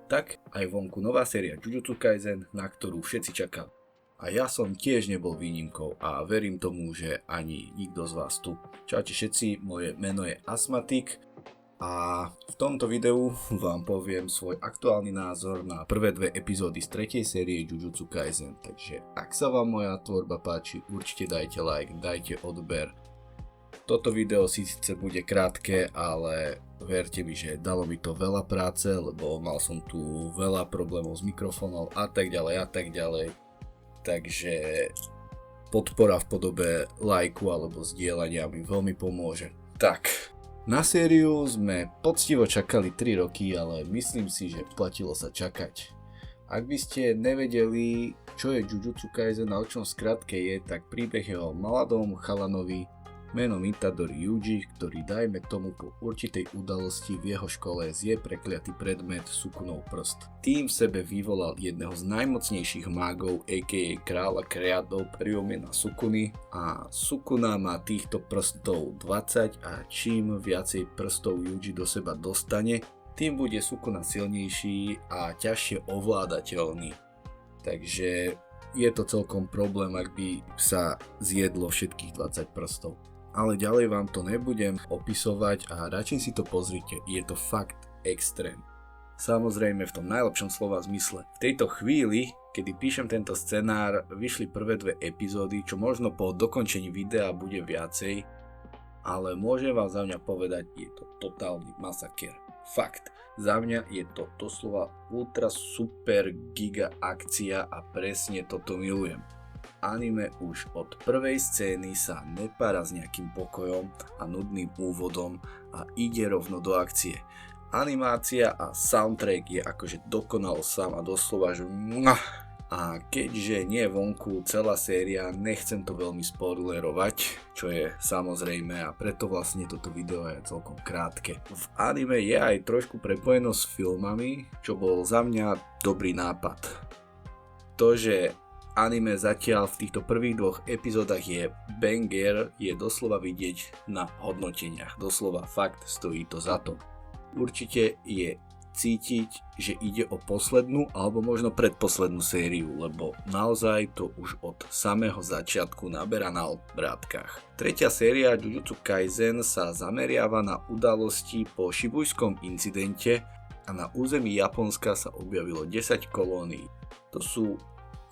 tak aj vonku nová séria Jujutsu Kaisen, na ktorú všetci čakali. A ja som tiež nebol výnimkou a verím tomu, že ani nikto z vás tu. Čaute všetci, moje meno je Asmatik a v tomto videu vám poviem svoj aktuálny názor na prvé dve epizódy z tretej série Jujutsu Kaisen. Takže ak sa vám moja tvorba páči, určite dajte like, dajte odber. Toto video síce bude krátke, ale verte mi, že dalo mi to veľa práce, lebo mal som tu veľa problémov s mikrofónom a tak ďalej. Takže podpora v podobe lajku alebo zdieľania mi veľmi pomôže. Tak, na sériu sme poctivo čakali 3 roky, ale myslím si, že platilo sa čakať. Ak by ste nevedeli, čo je Jujutsu Kaisen a o čom skratke je, tak príbeh je o mladom chalanovi menom Itadori Yuji, ktorý dajme tomu po určitej udalosti v jeho škole zje prekliatý predmet Sukunov prst. Tým v sebe vyvolal jedného z najmocnejších mágov, a.k.a. kráľa kreádov Ryomena Sukuny, a Sukuna má týchto prstov 20 a čím viacej prstov Yuji do seba dostane, tým bude Sukuna silnejší a ťažšie ovládateľný. Takže je to celkom problém, ak by sa zjedlo všetkých 20 prstov. Ale ďalej vám to nebudem opisovať a radšej si to pozrite, je to fakt extrém. Samozrejme v tom najlepšom slova zmysle. V tejto chvíli, kedy píšem tento scenár, vyšli prvé dve epizódy, čo možno po dokončení videa bude viacej, ale môžem vám za mňa povedať, je to totálny masaker. Fakt, za mňa je to doslova ultra super giga akcia a presne toto milujem. Anime už od prvej scény sa nepára s nejakým pokojom a nudným úvodom a ide rovno do akcie. Animácia a soundtrack je akože dokonal sám a doslova že a keďže nie je vonku celá séria, nechcem to veľmi spoilerovať, čo je samozrejme a preto vlastne toto video je celkom krátke. V anime je aj trošku prepojeno s filmami, čo bol za mňa dobrý nápad. To, že anime zatiaľ v týchto prvých dvoch epizódach je banger, je doslova vidieť na hodnoteniach. Doslova fakt stojí to za to. Určite je cítiť, že ide o poslednú alebo možno predposlednú sériu, lebo naozaj to už od samého začiatku naberá na obrátkach. Tretia séria Jujutsu Kaisen sa zameriava na udalosti po šibujskom incidente a na území Japonska sa objavilo 10 kolónií. To sú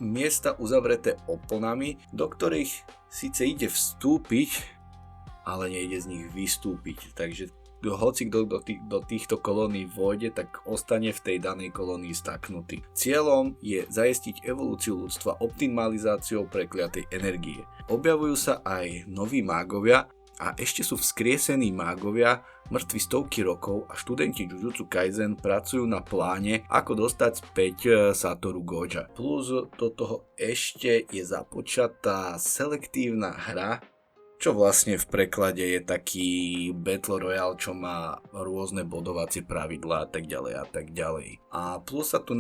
miesta uzavreté oplnami, do ktorých síce ide vstúpiť, ale nejde z nich vystúpiť. Takže hoci kto do týchto kolónií vôjde, tak ostane v tej danej kolónii staknutý. Cieľom je zajistiť evolúciu ľudstva optimalizáciou prekliatej energie. Objavujú sa aj noví mágovia a ešte sú vzkriesení mágovia, mŕtvi stovky rokov, a študenti Jujutsu Kaisen pracujú na pláne, ako dostať späť Satoru Goja. Plus do toho ešte je započatá selektívna hra, čo vlastne v preklade je taký Battle Royale, čo má rôzne bodovacie pravidlá a tak ďalej. A plus sa tu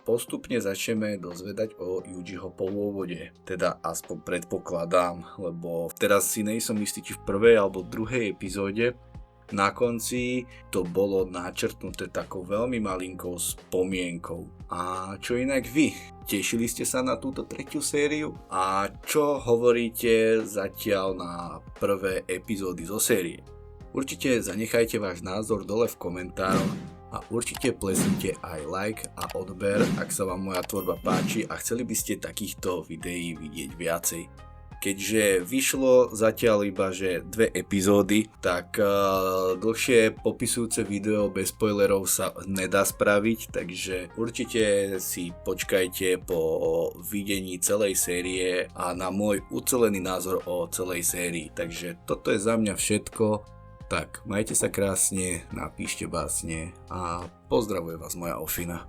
postupne začneme dozvedať o Yujiho pôvode. Teda aspoň predpokladám, lebo teraz si nejsom istý, či v prvej alebo druhej epizóde. Na konci to bolo načrtnuté takou veľmi malinkou spomienkou. A čo inak vy? Tešili ste sa na túto tretiu sériu? A čo hovoríte zatiaľ na prvé epizódy zo série? Určite zanechajte váš názor dole v komentároch a určite plesnite aj like a odber, ak sa vám moja tvorba páči a chceli by ste takýchto videí vidieť viacej. Keďže vyšlo zatiaľ iba že 2 epizódy, tak dlhšie popisujúce video bez spoilerov sa nedá spraviť, takže určite si počkajte po videní celej série a na môj ucelený názor o celej sérii. Takže toto je za mňa všetko, tak majte sa krásne, napíšte básne a pozdravuje vás moja Ofina.